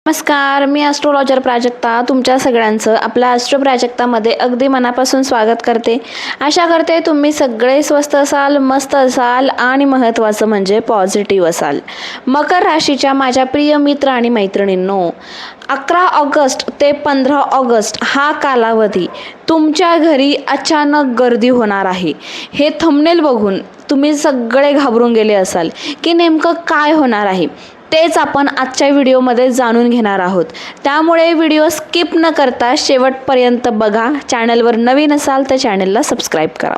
नमस्कार, मी ॲस्ट्रोलॉजर प्राजक्ता तुमच्या सगळ्यांचं आपल्या ॲस्ट्रो प्राजक्तामध्ये अगदी मनापासून स्वागत करते. आशा करते तुम्ही सगळे स्वस्त असाल, मस्त असाल आणि महत्त्वाचं म्हणजे पॉझिटिव्ह असाल. मकर राशीच्या माझ्या प्रिय मित्र आणि मैत्रिणींनो, 11 ऑगस्ट ते 15 ऑगस्ट हा कालावधी तुमच्या घरी अचानक गर्दी होणार आहे. हे थंबनेल बघून तुम्ही सगळे घाबरून गेले असाल की नेमकं काय होणार आहे. तेच आपण आजच्या व्हिडिओमध्ये जाणून घेणार आहोत. त्यामुळे व्हिडिओ स्किप न करता शेवटपर्यंत बघा. चॅनलवर नवीन असाल तर चॅनलला सबस्क्राईब करा.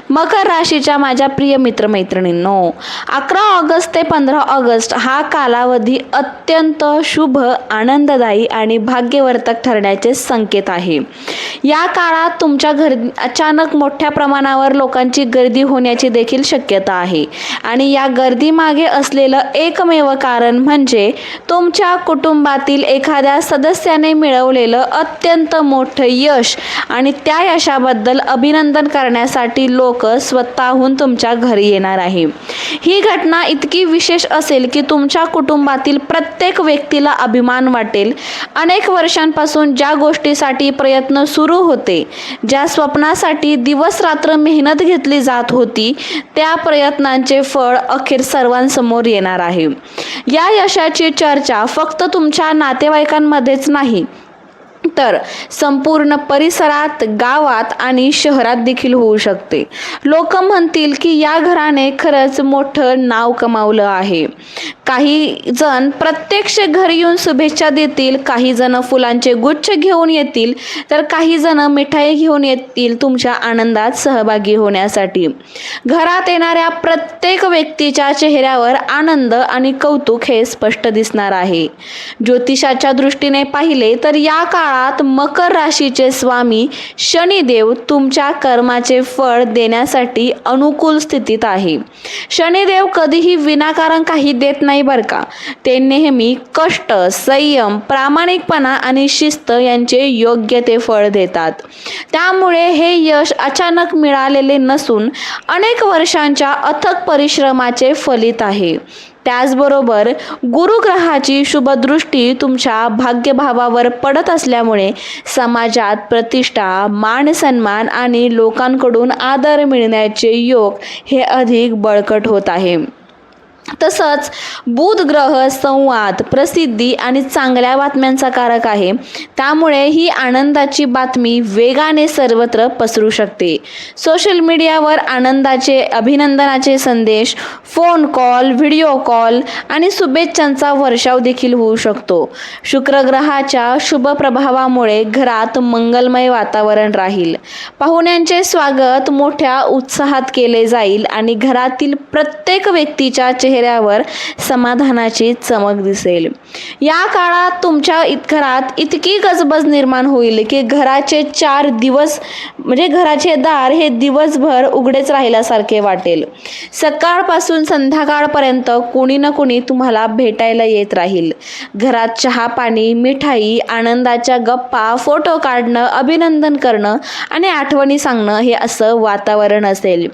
मकर राशीच्या माझ्या प्रिय मित्रमैत्रिणींनो, 11 ऑगस्ट ते 15 ऑगस्ट हा कालावधी अत्यंत शुभ, आनंददायी आणि भाग्यवर्धक ठरण्याचे संकेत आहे. या काळात तुमच्या घरी अचानक मोठ्या प्रमाणावर लोकांची गर्दी होण्याची देखील शक्यता आहे. आणि या गर्दीमागे असलेलं एकमेव कारण म्हणजे तुमच्या कुटुंबातील एखाद्या सदस्याने मिळवलेलं अत्यंत मोठं यश आणि त्या यशाबद्दल अभिनंदन करण्यासाठी लोक स्वतःहून तुमच्या घरी येणार आहे. ही घटना इतकी विशेष असेल की तुमच्या कुटुंबातील प्रत्येक व्यक्तीला अभिमान वाटेल. अनेक वर्षांपासून ज्या गोष्टीसाठी प्रयत्न सुरू होते, ज्या स्वप्नासाठी दिवस रात्र मेहनत घेतली जात होती, त्या प्रयत्नांचे फळ अखेर सर्वांसमोर येणार आहे. या यशाची चर्चा फक्त तुमच्या नातेवाईकांमध्येच नाही तर संपूर्ण परिसरात, गावात आणि शहरात देखील होऊ शकते. लोक म्हणतील की या घराने खरंच मोठं नाव कमावलं आहे. काही जण प्रत्यक्ष घरी येऊन शुभेच्छा देतील, काही जण फुलांचे गुच्छ घेऊन येतील, तर काही जण मिठाई घेऊन येतील तुमच्या आनंदात सहभागी होण्यासाठी. घरात येणाऱ्या प्रत्येक व्यक्तीच्या चेहऱ्यावर आनंद आणि कौतुक हे स्पष्ट दिसणार आहे. ज्योतिषाच्या दृष्टीने पाहिले तर या काळात मकर राशीचे स्वामी शनिदेव तुमच्या कर्माचे फळ देण्यासाठी अनुकूल स्थितीत आहे. शनिदेव कधीही विनाकारण काही देत नाही बरं का. ते नेहमी कष्ट, संयम, प्रामाणिकपणा आणि शिस्त यांचे योग्य ते फळ देतात. त्यामुळे हे यश अचानक मिळालेले नसून अनेक वर्षांच्या अथक परिश्रमाचे फलित आहे. त्याचबरोबर गुरुग्रहाची शुभदृष्टी तुमच्या भाग्यभावावर पडत असल्यामुळे समाजात प्रतिष्ठा, मान सन्मान आणि लोकांकडून आदर मिळण्याचे योग हे अधिक बळकट होत आहे. तसंच बुध ग्रह संवाद, प्रसिद्धी आणि चांगल्या बातम्यांचा कारक आहे. त्यामुळे ही आनंदाची बातमी वेगाने सर्वत्र पसरू शकते. सोशल मीडियावर आनंदाचे, अभिनंदनाचे संदेश, फोन कॉल, व्हिडिओ कॉल आणि शुभेच्छांचा वर्षाव देखील होऊ शकतो. शुक्र ग्रहाच्या शुभ प्रभावामुळे घरात मंगलमय वातावरण राहील. पाहुण्यांचे स्वागत मोठ्या उत्साहात केले जाईल आणि घरातील प्रत्येक व्यक्तीच्या चेहऱ्यावर समाधानाची चमक दिसेल. या काळात तुमच्या घरात इतकी गजबज निर्माण होईल की घराचे 4 दिवस म्हणजे घराचे दार हे दिवसभर उघडेच राहिल्यासारखे वाटेल. सकाळपासून संध्याकाळपर्यंत कोणी ना कोणी तुम्हाला भेटायला येत राहील. घरात चहा पाणी, मिठाई, आनंदाच्या गप्पा, फोटो काढणं, अभिनंदन करणं आणि आठवणी सांगणं हे असं वातावरण असेल.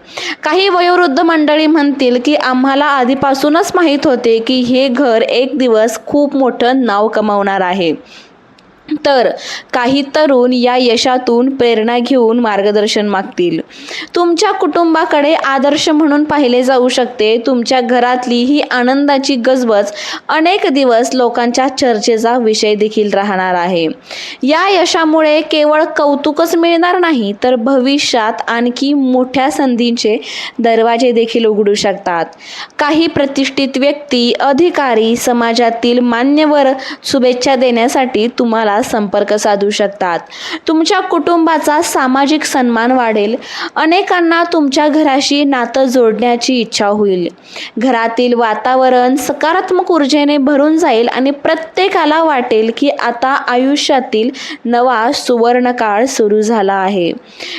काही वयोवृद्ध मंडळी म्हणतील की आम्हाला आधीपासूनच माहीत होते की हे घर एक दिवस खूप मोठं नाव कमावणार आहे. तर काही तरुण या यशातून प्रेरणा घेऊन मार्गदर्शन मागतील. तुमच्या कुटुंबाकडे आदर्श म्हणून पाहिले जाऊ शकते. तुमच्या घरातली ही आनंदाची गजबज अनेक दिवस लोकांच्या चर्चेचा विषय देखील राहणार आहे. या यशामुळे केवळ कौतुकच मिळणार नाही तर भविष्यात आणखी मोठ्या संधींचे दरवाजे देखील उघडू शकतात. काही प्रतिष्ठित व्यक्ती, अधिकारी, समाजातील मान्यवर शुभेच्छा देण्यासाठी तुम्हाला संपर्क साधू शकतात. तुमच्या कुटुंबाचा सामाजिक सन्मान वाढेल. अनेकांना तुमच्या घराशी नातं जोडण्याची इच्छा होईल. घरातील वातावरण सकारात्मक ऊर्जेने भरून जाईल आणि प्रत्येकाला वाटेल की आता आयुष्यातील नवा सुवर्णकाळ सुरू झाला आहे.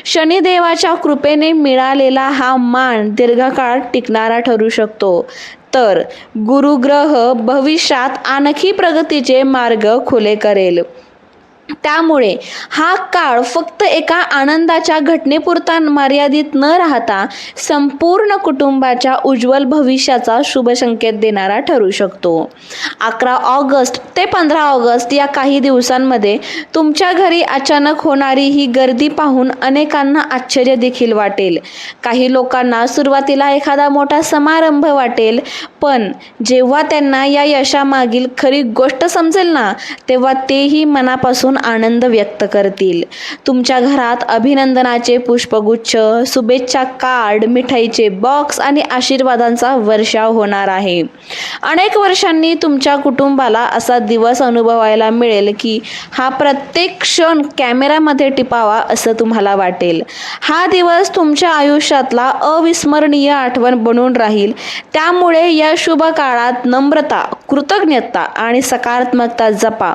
शनिदेवाच्या कृपेने मिळालेला हा मान दीर्घकाळ टिकणारा ठरू शकतो. तर गुरुग्रह भविष्यात आणखी प्रगतीचे मार्ग खुले करेल. त्यामुळे हा काळ फक्त एका आनंदाच्या घटनेपुरता मर्यादित न राहता संपूर्ण कुटुंबाच्या उज्ज्वल भविष्याचा शुभ संकेत देणारा ठरू शकतो. 11 ऑगस्ट ते 15 ऑगस्ट या काही दिवसांमध्ये तुमच्या घरी अचानक होणारी ही गर्दी पाहून अनेकांना आश्चर्य देखील वाटेल. काही लोकांना सुरुवातीला एखादा मोठा समारंभ वाटेल, पण जेव्हा त्यांना या यशामागील खरी गोष्ट समजेल ना, तेव्हा तेही मनापासून आनंद व्यक्त करतील. तुमच्या घरात अभिनंदनाचे पुष्पगुच्छ, शुभेच्छा कार्ड, मिठाईचे बॉक्स आणि आशीर्वादांचा वर्षाव होणार आहे. अनेक वर्षांनी तुमच्या कुटुंबाला असा दिवस अनुभवायला मिळेल की हा प्रत्येक क्षण कॅमेऱ्यामध्ये टिपावा असं तुम्हाला वाटेल. हा दिवस तुमच्या आयुष्यातला अविस्मरणीय आठवण बनून राहील. त्यामुळे या शुभ काळात नम्रता, कृतज्ञता आणि सकारात्मकता जपा.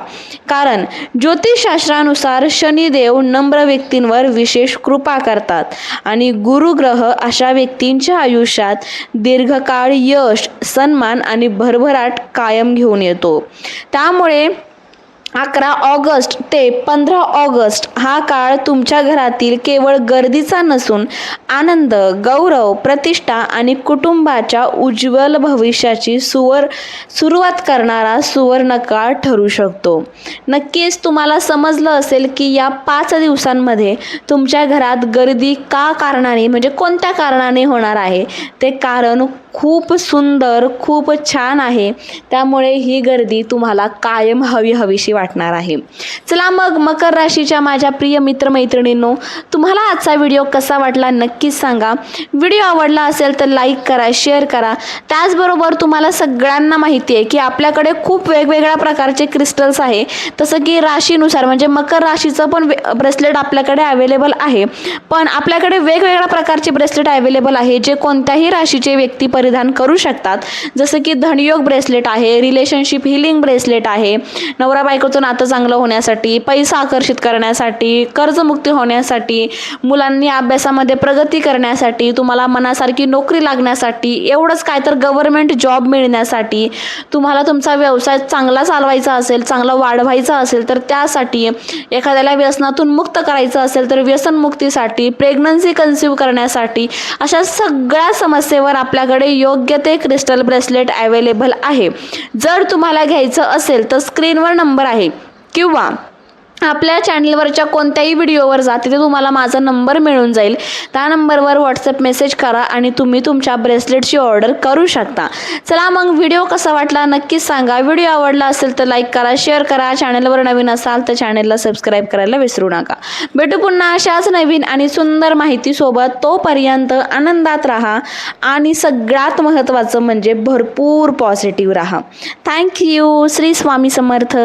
कारण ज्योतिषशास्त्रानुसार शनिदेव नम्र व्यक्तींवर विशेष कृपा करतात आणि गुरुग्रह अशा व्यक्तींच्या आयुष्यात दीर्घकाळ यश, सन्मान आणि भरभराट कायम घेऊन येतो. त्यामुळे 11 ऑगस्ट ते 15 ऑगस्ट हा काळ तुमच्या घरातील केवळ गर्दीचा नसून आनंद, गौरव, प्रतिष्ठा आणि कुटुंबाच्या उज्ज्वल भविष्याची सुरुवात करणारा सुवर्ण काळ ठरू शकतो. नक्कीच तुम्हाला समजलं असेल की या 5 दिवसांमध्ये तुमच्या घरात गर्दी म्हणजे कोणत्या कारणाने होणार आहे. ते कारण खूप सुंदर, खूप छान आहे. त्यामुळे ही गर्दी तुम्हाला कायम हवीशी वाटणार आहे. चला मग मकर राशीच्या माझ्या प्रिय मित्रमैत्रिणींनो, तुम्हाला आजचा व्हिडिओ कसा वाटला नक्कीच सांगा. व्हिडिओ आवडला असेल तर लाईक करा, शेअर करा. त्याचबरोबर तुम्हाला सगळ्यांना माहिती आहे की आपल्याकडे खूप वेगवेगळ्या प्रकारचे क्रिस्टल्स आहे. तसं की राशीनुसार म्हणजे मकर राशीचं पण ब्रेसलेट आपल्याकडे अवेलेबल आहे. पण आपल्याकडे वेगवेगळ्या प्रकारचे ब्रेसलेट अवेलेबल आहे जे कोणत्याही राशीचे व्यक्ती परिधान करू शकतात. जसं की धनयोग ब्रेसलेट आहे, रिलेशनशिप हिलिंग ब्रेसलेट आहे, नवरा बायकोचं नातं चांगलं होण्यासाठी, पैसा आकर्षित करण्यासाठी, कर्जमुक्ती होण्यासाठी, मुलांनी अभ्यासामध्ये प्रगती करण्यासाठी, तुम्हाला मनासारखी नोकरी लागण्यासाठी, एवढंच काय तर गव्हर्नमेंट जॉब मिळण्यासाठी, तुम्हाला तुमचा व्यवसाय चांगला चालवायचा असेल, चांगला वाढवायचा असेल तर त्यासाठी, एखाद्याला व्यसनातून मुक्त करायचं असेल तर व्यसनमुक्तीसाठी, प्रेग्नन्सी कन्सीव्ह करण्यासाठी, अशा सगळ्या समस्येवर आपल्याकडे योग्य ते क्रिस्टल ब्रेसलेट अवेलेबल आहे. जर तुम्हाला घ्यायचं असेल तर स्क्रीनवर नंबर आहे किंवा आपल्या चॅनलवरच्या कोणत्याही व्हिडिओवर जा, तिथे तुम्हाला माझा नंबर मिळून जाईल. त्या नंबरवर व्हॉट्सअप मेसेज करा आणि तुम्ही तुमच्या ब्रेसलेटची ऑर्डर करू शकता. चला मग व्हिडिओ कसा वाटला नक्कीच सांगा. व्हिडिओ आवडला असेल तर लाईक करा, शेअर करा. चॅनलवर नवीन असाल तर चॅनलला सबस्क्राईब करायला विसरू नका. भेटू पुन्हा अशाच नवीन आणि सुंदर माहितीसोबत. तोपर्यंत आनंदात राहा आणि सगळ्यात महत्त्वाचं म्हणजे भरपूर पॉझिटिव्ह राहा. थँक्यू. श्री स्वामी समर्थ.